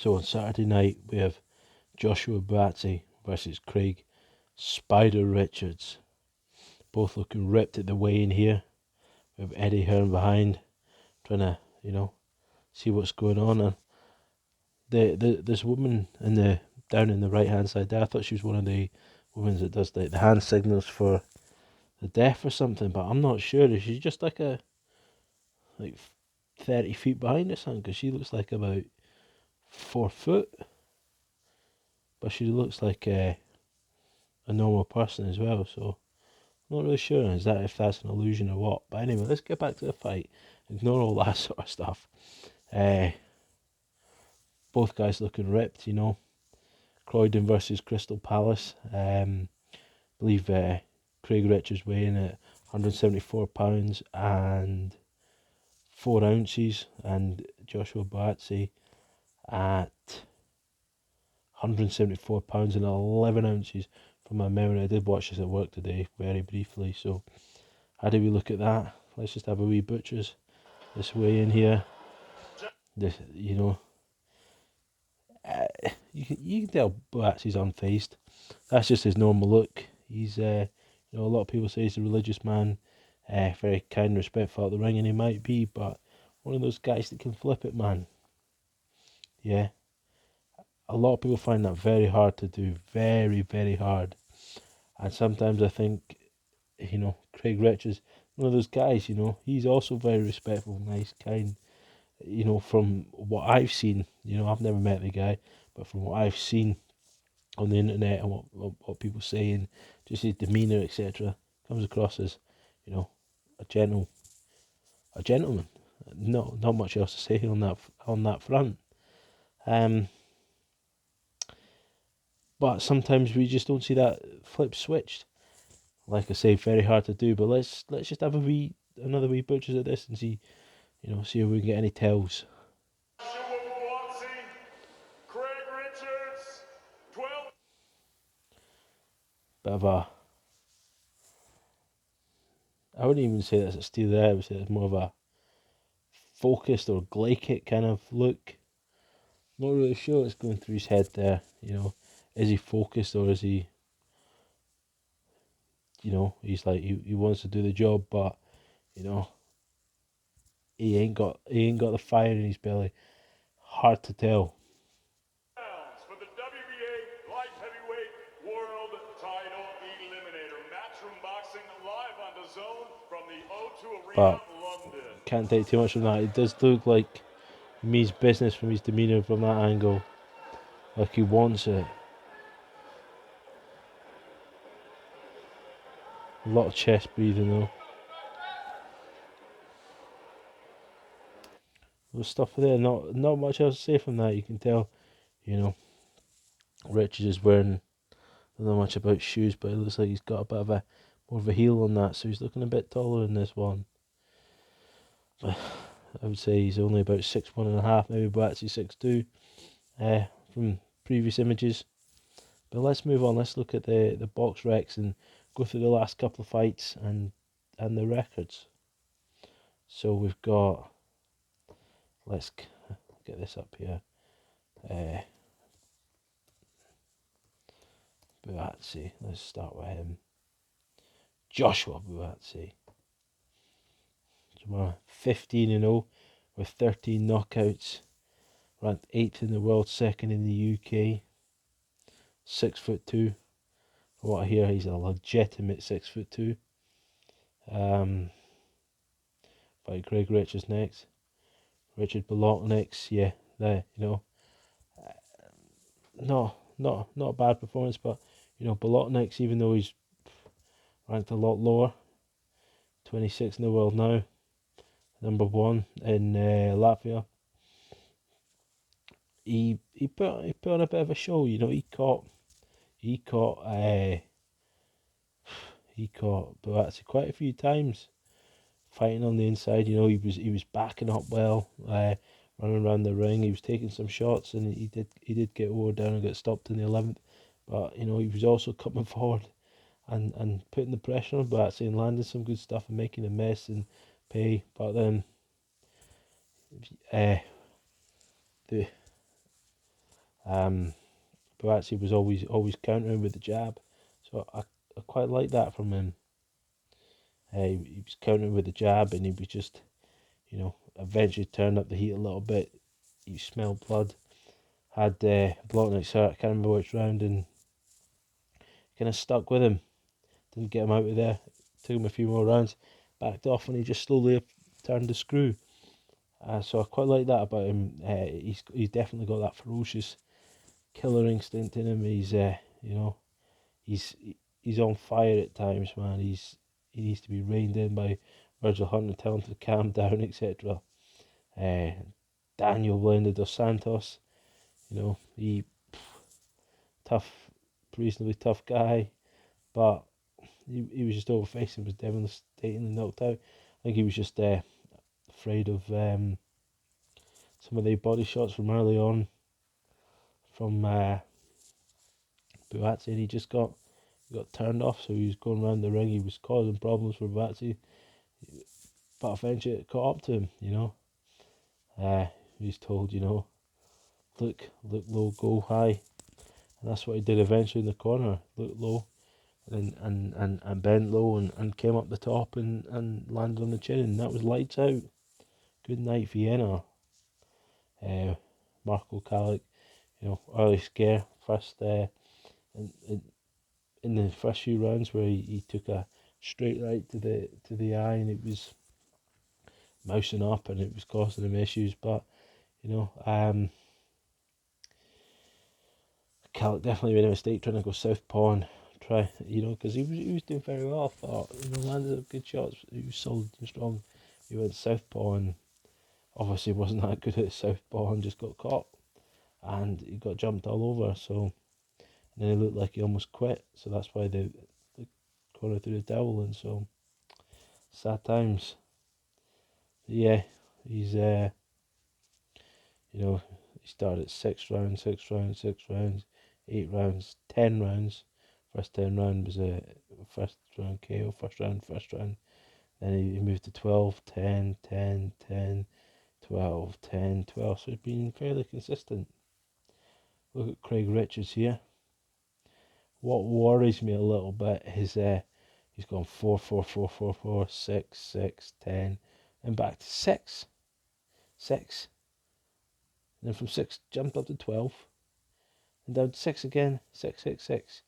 So on Saturday night we have Joshua Buatsi versus Craig Spider Richards. Both looking ripped at the weigh-in here. We have Eddie Hearn behind, trying to, see what's going on. And this woman down in the right hand side there, I thought she was one of the women that does the hand signals for the deaf or something, but I'm not sure. Is she just like 30 feet behind or something? Because she looks like about 4 foot, but she looks like a normal person as well. So I'm not really sure if that's an illusion or what. But anyway, let's get back to the fight. Ignore all that sort of stuff. Both guys looking ripped, Croydon versus Crystal Palace. Believe Craig Richards weighing at 174 pounds and 4 ounces, and Joshua Buatsi at 174 pounds and 11 ounces. From my memory, I did watch this at work today very briefly. So how do we look at that? Let's just have a wee butchers this way in here. This, you can tell Buatsi's unfazed. That's just his normal look. He's a lot of people say he's a religious man, very kind and respectful at the ring, and he might be, but one of those guys that can flip it, man. Yeah. A lot of people find that very hard to do. Very, very hard. And sometimes I think, Craig Richards, one of those guys, he's also very respectful, nice, kind. From what I've seen, I've never met the guy, but from what I've seen on the internet and what people say and just his demeanour, etc., comes across as, a gentleman. No, not much else to say on that front. But sometimes we just don't see that flip switched. Like I say, very hard to do. But let's just have another wee butchers at this and see if we can get any tells. Buatsi, Craig Richards, 12. Bit of I wouldn't even say that's a steal there. I would say it's more of a focused or glycic kind of look. Not really sure what's going through his head there. Is he focused or is he? He's like he wants to do the job, but he ain't got the fire in his belly. Hard to tell. For the WBA light heavyweight world title eliminator. Matchroom boxing live on the zone from the O2 Arena, But London. can't take too much from that. It does look like he means business from his demeanour from that angle. Like he wants it. A lot of chest breathing though. There's stuff there. Not much else to say from that. You can tell, Richard is wearing. I don't know much about shoes, but it looks like he's got a bit of more of a heel on that, so he's looking a bit taller in this one. But I would say he's only about 6'1.5", maybe Buatsi 6'2", from previous images. But let's move on. Let's look at the box recs and go through the last couple of fights and the records. So we've got. Let's get this up here. Buatsi. Let's start with him. Joshua Buatsi. So 15-0 with 13 knockouts. Ranked 8th in the world, 2nd in the UK. 6'2". From what I hear, he's a legitimate 6'2". Fight Craig Richards next. Richard Bullock next. Yeah, there. Not a bad performance, but Bullock next, even though he's ranked a lot lower. 26th in the world now. Number 1 in Latvia. He put on a bit of a show. He caught Buatsi quite a few times, fighting on the inside. He was backing up well, running around the ring. He was taking some shots, and he did get wore down and get stopped in the 11th. But he was also coming forward and putting the pressure on Buatsi and landing some good stuff and making a mess and pay. But then the Um, Buatsi was always countering with the jab, so I quite like that from him. He was countering with the jab, and he was just, eventually turned up the heat a little bit. He smelled blood, had blotting hurt, I can't remember which round, and kind of stuck with him. Didn't get him out of there. Took him a few more rounds, backed off, and he just slowly turned the screw. So I quite like that about him. He's definitely got that ferocious killer instinct in him. He's he's on fire at times, man. He needs to be reined in by Virgil Hunt and tell him to calm down, etc. Uh, Daniel Blender dos Santos, he tough, reasonably tough guy, but he was just overfacing, was devastatingly knocked out. I think he was just afraid of some of the body shots from early on from Buatsi, and he just got turned off. So he was going around the ring. He was causing problems for Buatsi, but eventually it caught up to him. He was told, look low, go high, and that's what he did eventually in the corner. Look low, and bent low, and came up the top and landed on the chin, and that was lights out. Good night, Vienna. Marco Kalik, early scare first in, in the first few rounds where he took a straight right to the eye, and it was mousing up and it was causing him issues. But Kalik definitely made a mistake trying to go southpaw and try, because he was doing very well. I thought, landed good shots. He was solid and strong. He went southpaw and obviously wasn't that good at southpaw and just got caught, and he got jumped all over. So and then it looked like he almost quit. So that's why the corner threw the towel in. So sad times. Yeah, he's he started 6 rounds, 6 rounds, 6 rounds, 8 rounds, 10 rounds. First 10 round was a first round KO, first round. Then he moved to 12, 10, 10, 10, 12, 10, 12. So he's been fairly consistent. Look at Craig Richards here. What worries me a little bit is he's gone 4, 4, 4, 4, 4, 6, 6, 10, and back to 6, 6. And then from 6 jumped up to 12, and down to 6 again, 6, 6, 6,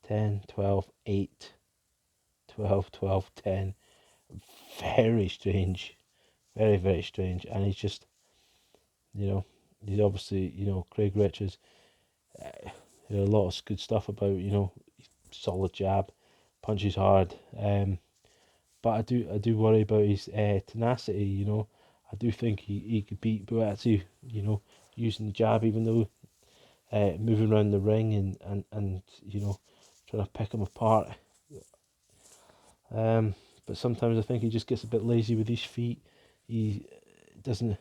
10, 12, 8, 12, 12, 10. Very strange. Very, very strange. And he's just, he's obviously, Craig Richards, a lot of good stuff about, solid jab, punches hard. But I do worry about his tenacity. I do think he could beat Buatsi. Using the jab, even though moving around the ring and trying to pick him apart. But sometimes I think he just gets a bit lazy with his feet. He doesn't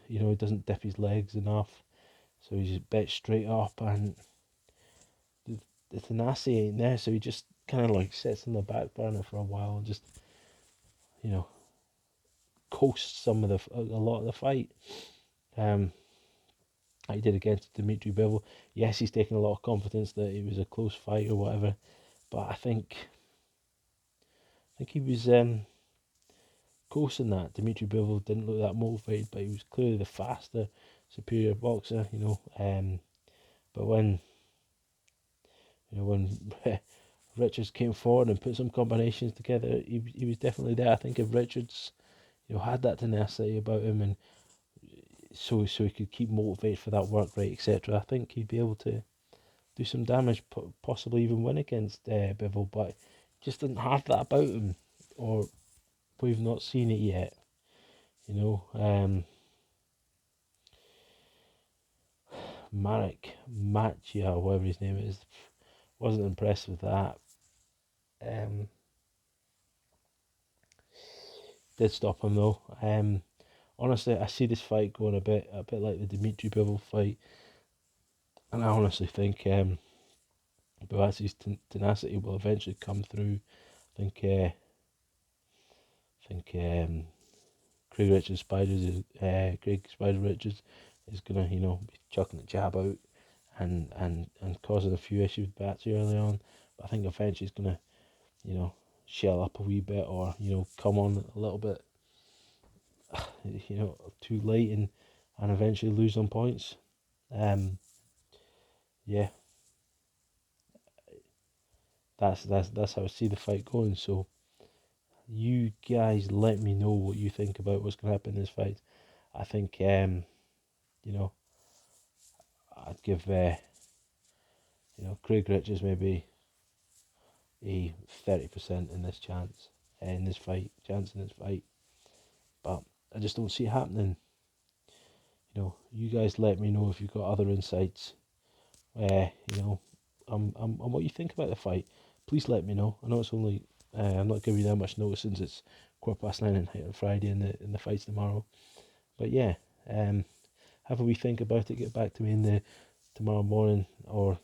dip his legs enough, so he's just bet straight up, and the tenacity ain't there. So he just kind of like sits in the back burner for a while and just you know coasts a lot of the fight. Um, like he did against Dimitri Bivol. Yes, he's taken a lot of confidence that it was a close fight or whatever, but I think he was coasting that. Dimitri Bivol didn't look that motivated, but he was clearly the faster, superior boxer. But when Richards came forward and put some combinations together, he was definitely there. I think if Richards had that tenacity about him, and so he could keep motivated for that work rate, etc., I think he'd be able to do some damage, possibly even win against Bivol, but just didn't have that about him, or we've not seen it yet. Marek Machia, whatever his name is, wasn't impressed with that. Um, did stop him though. Honestly, I see this fight going a bit like the Dimitri Bivol fight, and I honestly think Buatsi's tenacity will eventually come through. I think Craig Spider Richards is gonna be chucking the jab out, and causing a few issues with Buatsi early on. But I think eventually he's gonna, you know, shell up a wee bit, or come on a little bit, too late, and eventually lose on points. Um, yeah, that's how I see the fight going. So you guys let me know what you think about what's going to happen in this fight. I think you know I'd give Craig Richards maybe a 30% in this chance in this fight, but I just don't see it happening. You guys let me know if you've got other insights. On what you think about the fight. Please let me know. I know it's only I'm not giving you that much notice since it's 9:15 at night on Friday, and the fight's tomorrow. But yeah, have a wee think about it. Get back to me in the tomorrow morning, or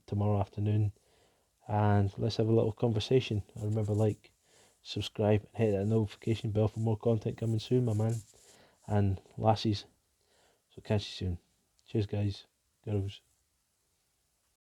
tomorrow afternoon, and let's have a little conversation. And remember, like, subscribe, and hit that notification bell for more content coming soon, my man and lassies. So catch you soon. Cheers, guys, girls.